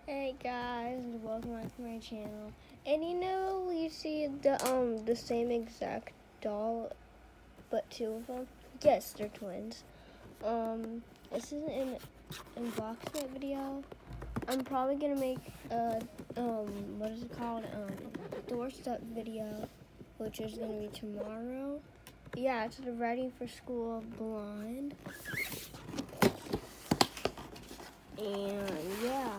Hey guys, welcome back to my channel. And you see the same exact doll, but two of them. Yes, they're twins. This is an unboxing video. I'm probably gonna make a what is it called? Doorstep video, which is gonna be tomorrow. Yeah, it's the Ready for School Blonde. And yeah.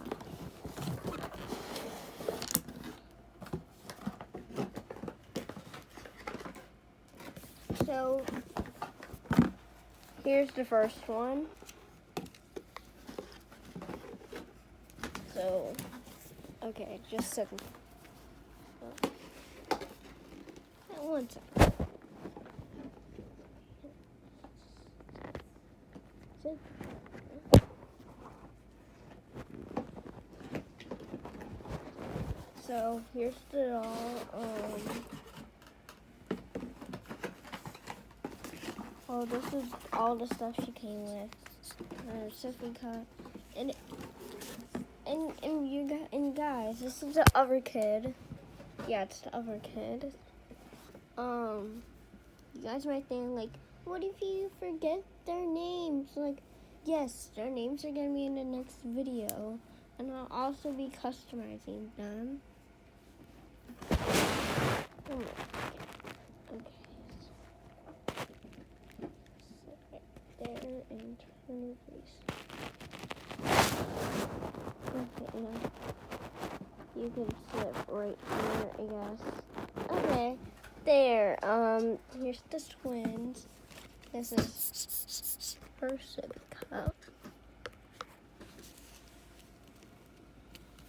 So, here's the first one. So, okay, just a second. One second. So, here's the doll. Oh, this is all the stuff she came with. Her sippy cup. And guys, this is the other kid. Yeah, it's the other kid. You guys might think like, what if you forget their names? Like, yes, their names are gonna be in the next video, and I'll also be customizing them. Okay. Sit right there and turn your face. Okay, now you can sit right here, I guess. Okay, there. Here's the twins. This is her sippy cup.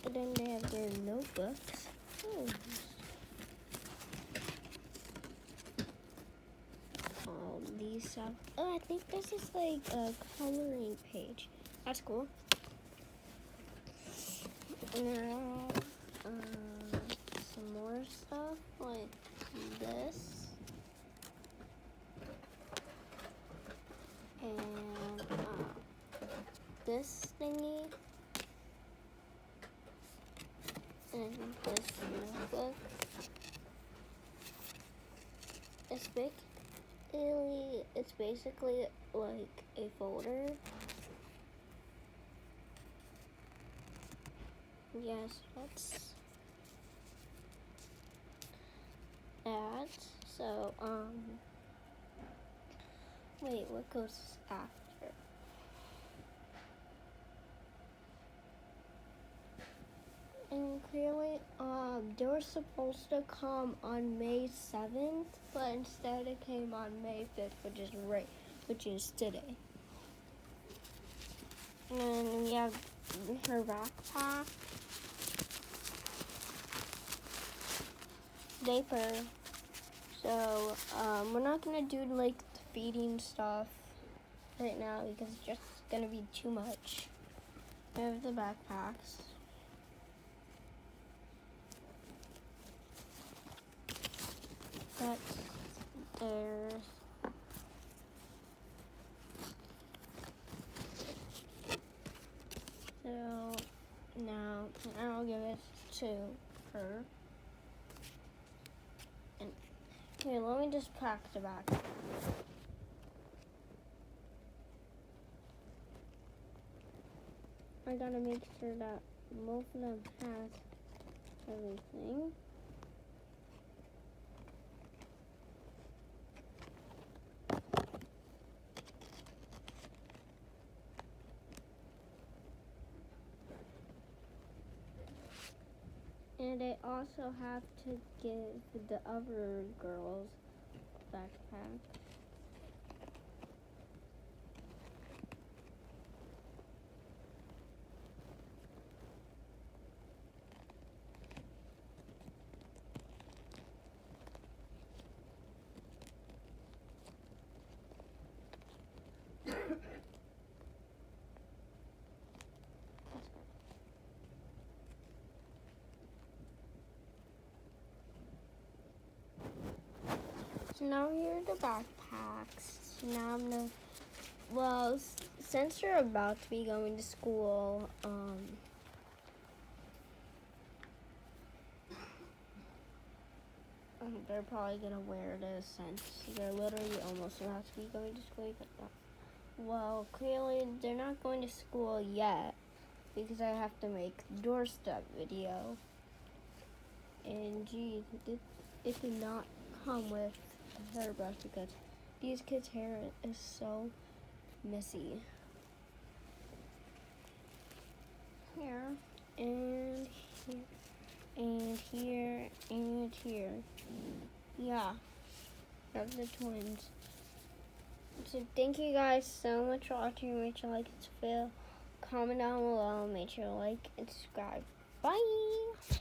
And then they have their notebooks. These stuff. Oh, I think this is like a coloring page. That's cool. Now, some more stuff like this. And this thingy. And this notebook. It's basically like a folder. Yes, that's that. So, wait, what goes after? And clearly, they were supposed to come on May 7th, but instead it came on May 5th, which is today. And then we have her backpack, diaper. So, we're not gonna do like the feeding stuff right now because it's just gonna be too much. We have the backpacks. That's theirs. So now I'll give it to her. And here, let me just pack the back. I gotta make sure that both of them has everything. And I also have to give the other girls backpack. So now here are the backpacks. So now I'm gonna, since you're about to be going to school, they're probably gonna wear this since they're literally almost about to be going to school. Well, clearly they're not going to school yet because I have to make the doorstep video. And geez, it did not come with a hairbrush because these kids' hair is so messy. Here and here and here and here. Yeah, that's the twins. So thank you guys so much for watching. Make sure to like and subscribe. Comment down below. Make sure to like and subscribe. Bye.